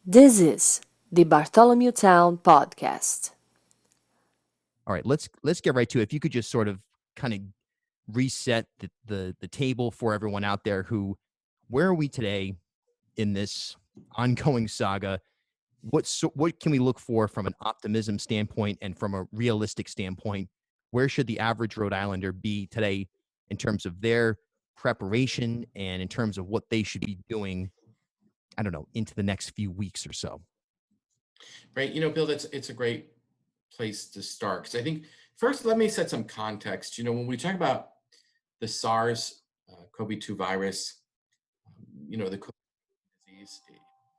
This is the Bartholomew Town Podcast. All right, let's get right to it. If you could just sort of kind of reset the table for everyone out there where are we today in this ongoing saga? What can we look for from an optimism standpoint and from a realistic standpoint? Where should the average Rhode Islander be today in terms of their preparation and in terms of what they should be doing, I don't know, into the next few weeks or so? Right. Bill, it's a great place to start because I think first let me set some context. When we talk about the SARS CoV-2 virus, the COVID disease,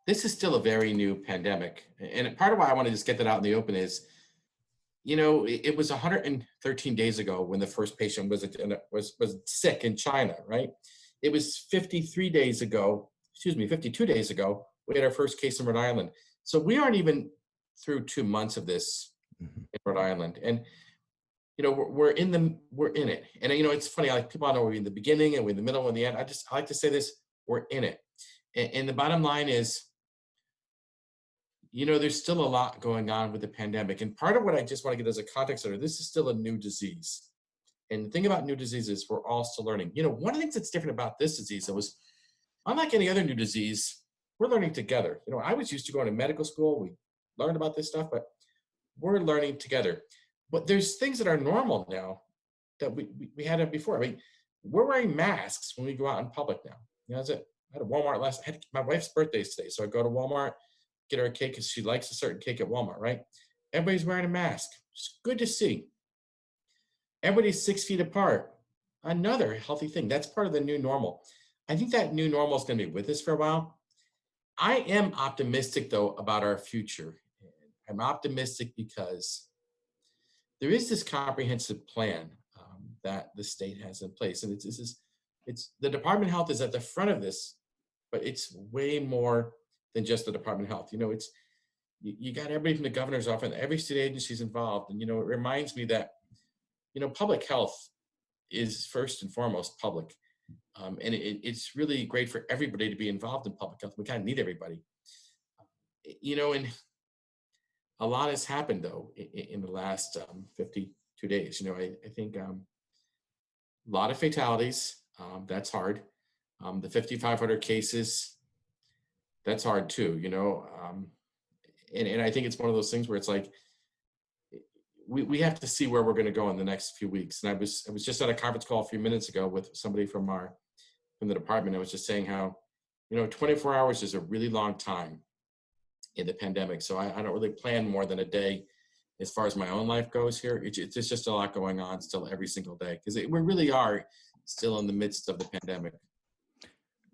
this is still a very new pandemic. And part of why I want to just get that out in the open is, it was 113 days ago when the first patient was sick in China, right? It was 52 days ago, we had our first case in Rhode Island. So we aren't even through 2 months of this Mhm. in Rhode Island. And we're in it. And it's funny, like people know we're in the beginning and we're in the middle and the end. I like to say this, we're in it. And the bottom line is, there's still a lot going on with the pandemic. And part of what I just want to get as a context here, this is still a new disease. And the thing about new diseases, we're all still learning. One of the things that's different about this disease, it was unlike any other new disease, we're learning together. I was used to going to medical school. We learned about this stuff, but we're learning together. But there's things that are normal now that we hadn't before. I mean, we're wearing masks when we go out in public now. That's it. I had a Walmart my wife's birthday is today. So I go to Walmart, get her a cake because she likes a certain cake at Walmart, right? Everybody's wearing a mask. It's good to see. Everybody's 6 feet apart. Another healthy thing. That's part of the new normal. I think that new normal is going to be with us for a while. I am optimistic, though, about our future. I'm optimistic because there is this comprehensive plan that the state has in place, and it's the Department of Health is at the front of this, but it's way more than just the Department of Health. It's you got everybody from the governor's office, and every state agency is involved, and it reminds me that public health is first and foremost public, and it's really great for everybody to be involved in public health. We kind of need everybody, and a lot has happened though in the last 52 days. I think a lot of fatalities. That's hard. The 5,500 cases. That's hard too. And I think it's one of those things where it's like we have to see where we're going to go in the next few weeks. And I was just at a conference call a few minutes ago with somebody from the department. I was just saying how 24 hours is a really long time in the pandemic. So I don't really plan more than a day as far as my own life goes here. There's just a lot going on still every single day because we really are still in the midst of the pandemic.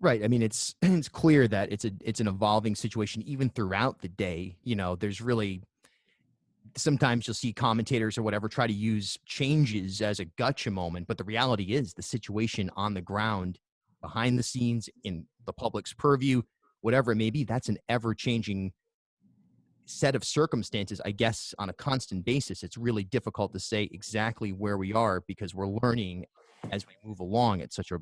Right. I mean, it's clear that it's an evolving situation even throughout the day. There's really sometimes you'll see commentators or whatever try to use changes as a gotcha moment, but the reality is the situation on the ground, behind the scenes, in the public's purview, whatever it may be, that's an ever-changing set of circumstances, I guess, on a constant basis. It's really difficult to say exactly where we are because we're learning as we move along. It's such a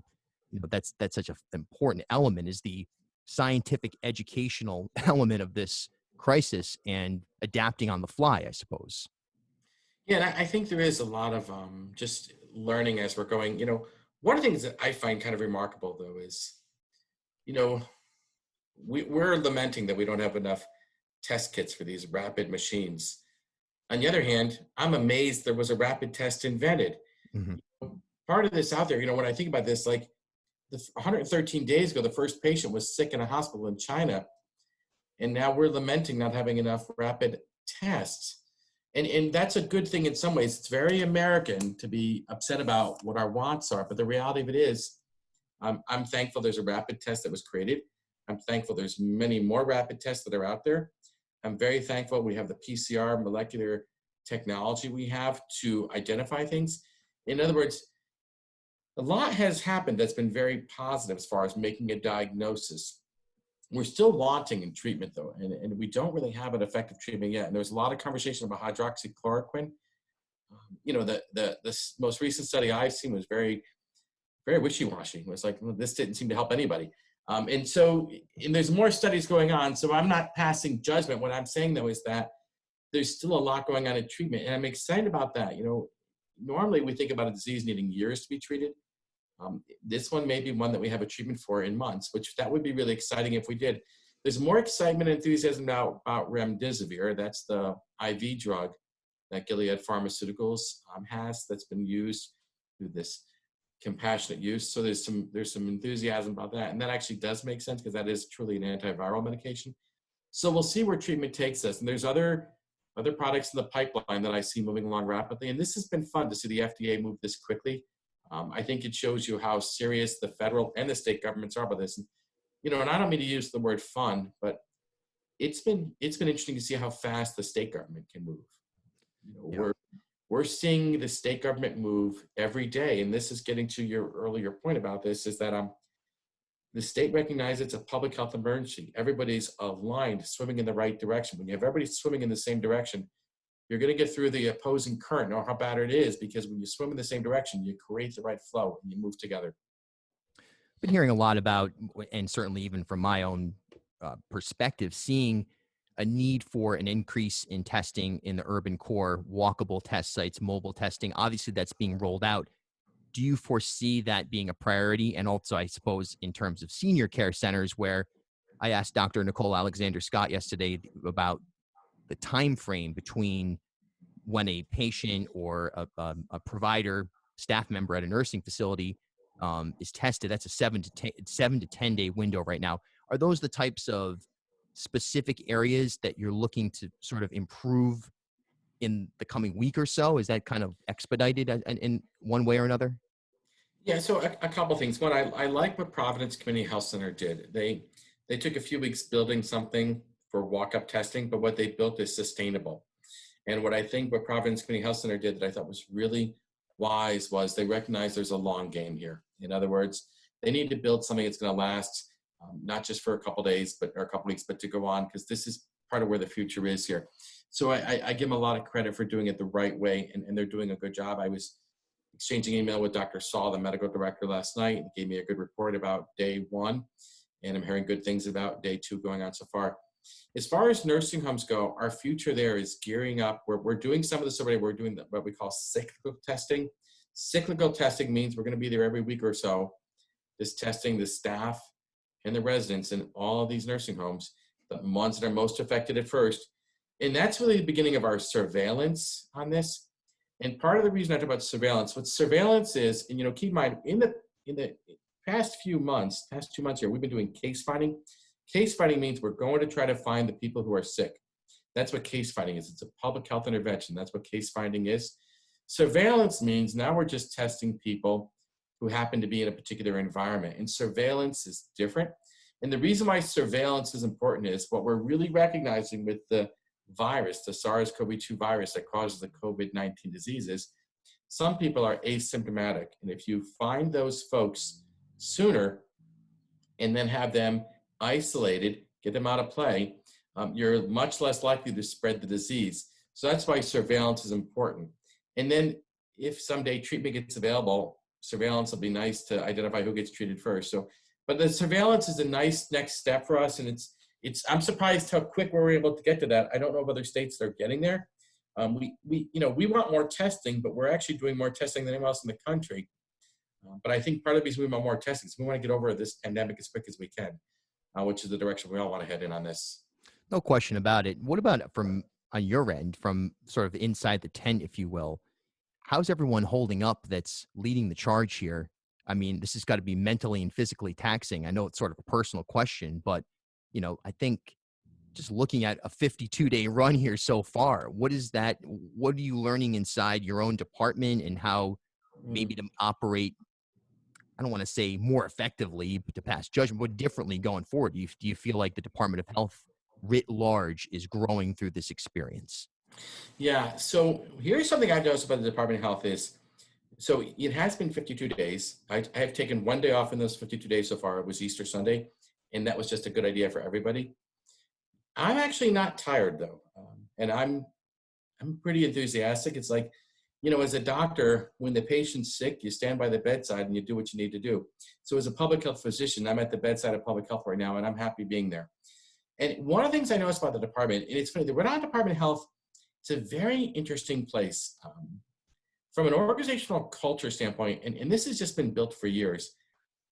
that's such an important element, is the scientific educational element of this crisis and adapting on the fly, I suppose. Yeah, and I think there is a lot of just learning as we're going. One of the things that I find kind of remarkable though is, we're lamenting that we don't have enough test kits for these rapid machines. On the other hand, I'm amazed there was a rapid test invented. Mm-hmm. Part of this out there, when I think about this, like 113 days ago, the first patient was sick in a hospital in China. And now we're lamenting not having enough rapid tests. And that's a good thing in some ways. It's very American to be upset about what our wants are. But the reality of it is, I'm thankful there's a rapid test that was created. I'm thankful there's many more rapid tests that are out there. I'm very thankful we have the PCR molecular technology we have to identify things. In other words, a lot has happened that's been very positive as far as making a diagnosis. We're still wanting in treatment though, and we don't really have an effective treatment yet. And there's a lot of conversation about hydroxychloroquine. The most recent study I've seen was very, very wishy-washy. It was like, well, this didn't seem to help anybody. And there's more studies going on. So I'm not passing judgment. What I'm saying though is that there's still a lot going on in treatment, and I'm excited about that. Normally we think about a disease needing years to be treated. This one may be one that we have a treatment for in months, which that would be really exciting if we did. There's more excitement and enthusiasm now about remdesivir. That's the IV drug that Gilead Pharmaceuticals has, that's been used through this compassionate use. So there's some enthusiasm about that, and that actually does make sense because that is truly an antiviral medication. So we'll see where treatment takes us. And there's other products in the pipeline that I see moving along rapidly. And this has been fun to see the FDA move this quickly. I think it shows you how serious the federal and the state governments are about this. And I don't mean to use the word fun, but it's been interesting to see how fast the state government can move. Yeah. We're seeing the state government move every day. And this is getting to your earlier point about this, is that the state recognizes it's a public health emergency. Everybody's aligned, swimming in the right direction. When you have everybody swimming in the same direction, you're going to get through the opposing current, or how bad it is, because when you swim in the same direction, you create the right flow and you move together. Been hearing a lot about, and certainly even from my own perspective, seeing a need for an increase in testing in the urban core, walkable test sites, mobile testing. Obviously, that's being rolled out. Do you foresee that being a priority? And also, I suppose, in terms of senior care centers, where I asked Dr. Nicole Alexander Scott yesterday about the time frame between when a patient or a provider, staff member at a nursing facility is tested. That's a 7 to 10 day window right now. Are those the types of specific areas that you're looking to sort of improve in the coming week or so? Is that kind of expedited in one way or another? Yeah, so a couple things. One, I like what Providence Community Health Center did. They took a few weeks building something for walk-up testing, but what they built is sustainable. And what I think what Providence Community Health Center did that I thought was really wise was they recognized there's a long game here. In other words, they need to build something that's going to last not just for a couple days, or a couple weeks, but to go on, because this is part of where the future is here. So I give them a lot of credit for doing it the right way, and they're doing a good job. I was exchanging email with Dr. Saul, the medical director, last night, and he gave me a good report about day one, and I'm hearing good things about day two going on so far. As far as nursing homes go, our future there is gearing up. We're doing some of this already. We're doing what we call cyclical testing. Cyclical testing means we're going to be there every week or so, just testing the staff and the residents in all of these nursing homes, the ones that are most affected at first. And that's really the beginning of our surveillance on this. And part of the reason I talk about surveillance, what surveillance is, and keep in mind, in the past 2 months here, we've been doing case finding. Case finding means we're going to try to find the people who are sick. That's what case finding is. It's a public health intervention. That's what case finding is. Surveillance means now we're just testing people who happen to be in a particular environment. And surveillance is different. And the reason why surveillance is important is what we're really recognizing with the virus, the SARS-CoV-2 virus that causes the COVID-19 diseases. Some people are asymptomatic. And if you find those folks sooner and then have them isolated, get them out of play, you're much less likely to spread the disease. So that's why surveillance is important. And then if someday treatment gets available, surveillance will be nice to identify who gets treated first. But the surveillance is a nice next step for us, and I'm surprised how quick we were able to get to that. I don't know if other states are getting there. We want more testing, but we're actually doing more testing than anyone else in the country. But I think part of the reason we want more testing is we want to get over this pandemic as quick as we can, which is the direction we all want to head in on this. No question about it. What about from on your end, from sort of inside the tent, if you will? How's everyone holding up that's leading the charge here? I mean, this has got to be mentally and physically taxing. I know it's sort of a personal question, but, I think just looking at a 52-day run here so far, what are you learning inside your own department, and how maybe to operate, I don't want to say more effectively to pass judgment, but differently going forward? Do you feel like the Department of Health writ large is growing through this experience? Yeah, so here's something I've noticed about the Department of Health is, so it has been 52 days. I have taken one day off in those 52 days so far. It was Easter Sunday, and that was just a good idea for everybody. I'm actually not tired though, and I'm pretty enthusiastic. It's like, as a doctor, when the patient's sick, you stand by the bedside and you do what you need to do. So as a public health physician, I'm at the bedside of public health right now, and I'm happy being there. And one of the things I noticed about the department, and it's funny, the Rhode Island Department of Health, it's a very interesting place. From an organizational culture standpoint, and this has just been built for years,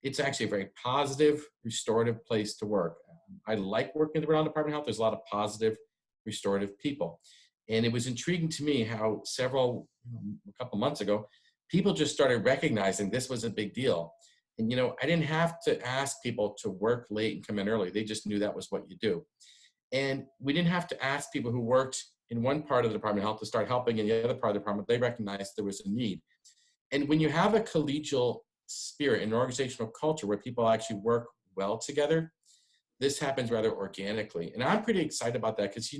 it's actually a very positive, restorative place to work. I like working at the Rhode Island Department of Health. There's a lot of positive, restorative people. And it was intriguing to me how a couple months ago, people just started recognizing this was a big deal. And, I didn't have to ask people to work late and come in early. They just knew that was what you do. And we didn't have to ask people who worked in one part of the Department of Health to start helping in the other part of the department. They recognized there was a need. And when you have a collegial spirit, an organizational culture where people actually work well together, this happens rather organically. And I'm pretty excited about that because,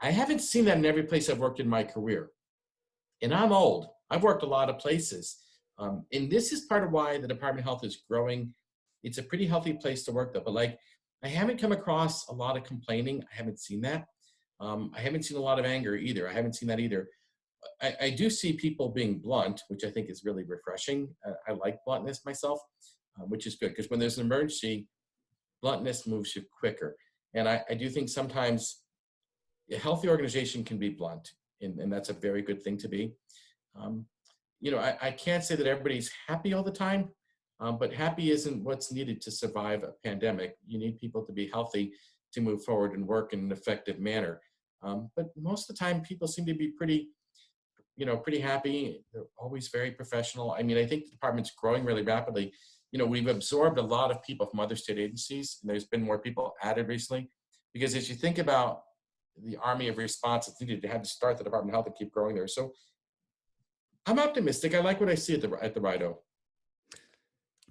I haven't seen that in every place I've worked in my career. And I'm old. I've worked a lot of places. And this is part of why the Department of Health is growing. It's a pretty healthy place to work though. But I haven't come across a lot of complaining. I haven't seen that. I haven't seen a lot of anger either. I haven't seen that either. I do see people being blunt, which I think is really refreshing. I like bluntness myself, which is good because when there's an emergency, bluntness moves you quicker. And I do think sometimes a healthy organization can be blunt, and that's a very good thing to be. I can't say that everybody's happy all the time, but happy isn't what's needed to survive a pandemic. You need people to be healthy to move forward and work in an effective manner. But most of the time, people seem to be pretty happy. They're always very professional. I mean, I think the department's growing really rapidly. We've absorbed a lot of people from other state agencies, and there's been more people added recently. Because as you think about the army of response that's needed to have to start the Department of Health and keep growing there. So I'm optimistic. I like what I see at the RIDO.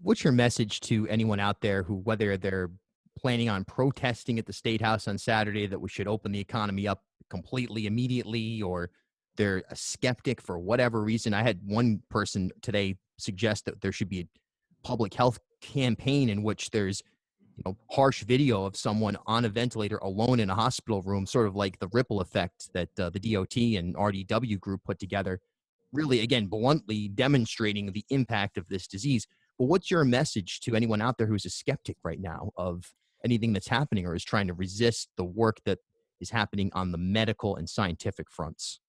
What's your message to anyone out there who, whether they're planning on protesting at the State House on Saturday that we should open the economy up completely immediately, or they're a skeptic for whatever reason? I had one person today suggest that there should be a public health campaign in which there's harsh video of someone on a ventilator alone in a hospital room, sort of like the ripple effect that the DOT and RDW group put together, really, again, bluntly demonstrating the impact of this disease. But what's your message to anyone out there who's a skeptic right now of anything that's happening or is trying to resist the work that is happening on the medical and scientific fronts?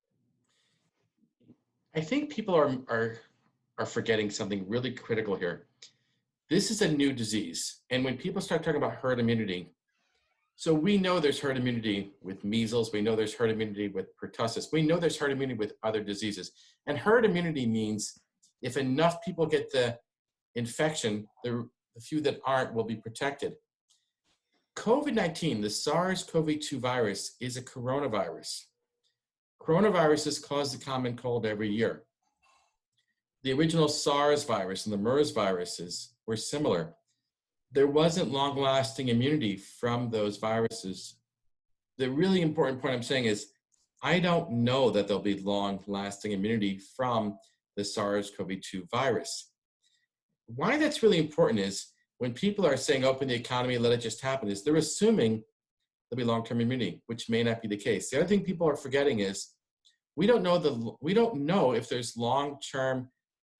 I think people are forgetting something really critical here. This is a new disease. And when people start talking about herd immunity, so we know there's herd immunity with measles. We know there's herd immunity with pertussis. We know there's herd immunity with other diseases. And herd immunity means if enough people get the infection, the few that aren't will be protected. COVID-19, the SARS-CoV-2 virus, is a coronavirus. Coronaviruses cause the common cold every year. The original SARS virus and the MERS viruses were similar. There wasn't long-lasting immunity from those viruses. The really important point I'm saying is I don't know that there'll be long-lasting immunity from the SARS-CoV-2 virus. Why that's really important is when people are saying open the economy, let it just happen, is they're assuming there'll be long-term immunity, which may not be the case. The other thing people are forgetting is we don't know if there's long-term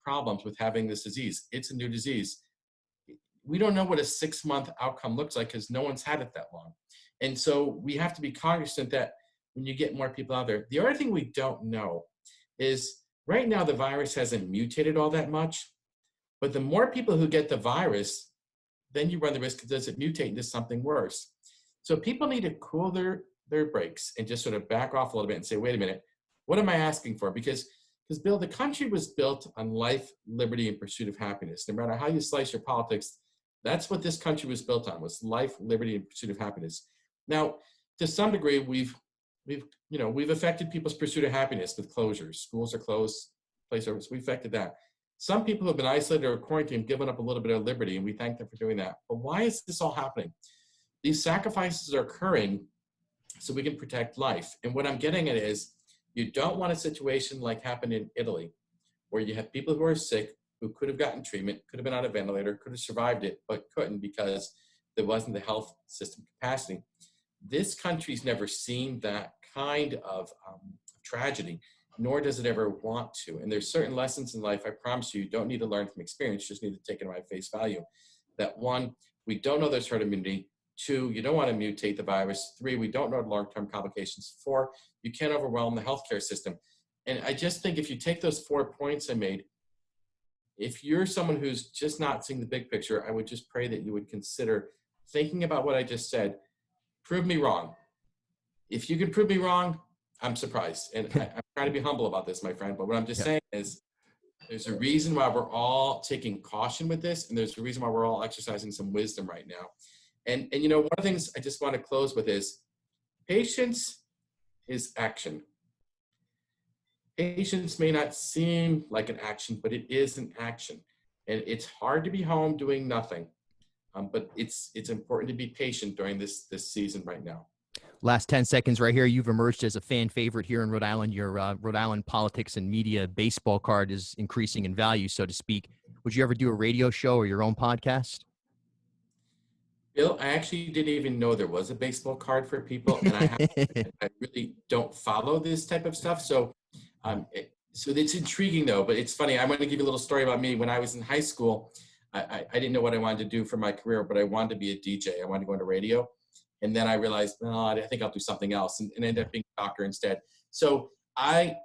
problems with having this disease. It's a new disease. We don't know what a 6-month outcome looks like because no one's had it that long. And so we have to be cognizant that when you get more people out there. The other thing we don't know is right now the virus hasn't mutated all that much, but the more people who get the virus, then you run the risk, does it mutate into something worse? So people need to cool their brakes and just sort of back off a little bit and say, wait a minute, what am I asking for? Because Bill, the country was built on life, liberty, and pursuit of happiness. No matter how you slice your politics, that's what this country was built on, was life, liberty, and pursuit of happiness. Now, to some degree, we've affected people's pursuit of happiness with closures. Schools are closed, place service, we affected that. Some people have been isolated or quarantined, given up a little bit of liberty, and we thank them for doing that. But why is this all happening? These sacrifices are occurring so we can protect life. And what I'm getting at is, you don't want a situation like happened in Italy, where you have people who are sick, who could have gotten treatment, could have been on a ventilator, could have survived it, but couldn't because there wasn't the health system capacity. This country's never seen that kind of tragedy. nor does it ever want to. And there's certain lessons in life, I promise you don't need to learn from experience, just need to take it at face value. That one, we don't know there's herd immunity. 2, you don't want to mutate the virus. 3, we don't know long-term complications. 4, you can't overwhelm the healthcare system. And I just think if you take those 4 points I made, if you're someone who's just not seeing the big picture, I would just pray that you would consider thinking about what I just said. Prove me wrong. If you can prove me wrong, I'm surprised. And I'm trying to be humble about this, my friend. But what I'm just saying is there's a reason why we're all taking caution with this. And there's a reason why we're all exercising some wisdom right now. And you know, one of the things I just want to close with is patience is action. Patience may not seem like an action, but it is an action. And it's hard to be home doing nothing. But it's important to be patient during this season right now. Last 10 seconds right here. You've emerged as a fan favorite here in Rhode Island. Your Rhode Island politics and media baseball card is increasing in value, so to speak. Would you ever do a radio show or your own podcast? Bill, I actually didn't even know there was a baseball card for people, and I really don't follow this type of stuff. So, so it's intriguing though. But it's funny. I'm going to give you a little story about me. When I was in high school, I didn't know what I wanted to do for my career, but I wanted to be a DJ. I wanted to go into radio, and then I realized, well, I think I'll do something else, and ended up being a doctor instead. So I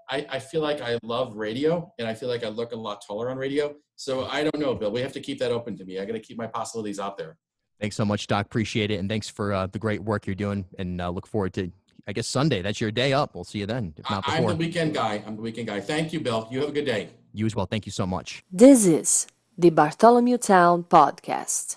feel like I love radio, and I feel like I look a lot taller on radio. So I don't know, Bill. We have to keep that open to me. I got to keep my possibilities out there. Thanks so much, Doc. Appreciate it. And thanks for the great work you're doing. And look forward to, I guess, Sunday. That's your day up. We'll see you then, if not before. I'm the weekend guy. Thank you, Bill. You have a good day. You as well. Thank you so much. This is the Bartholomew Town Podcast.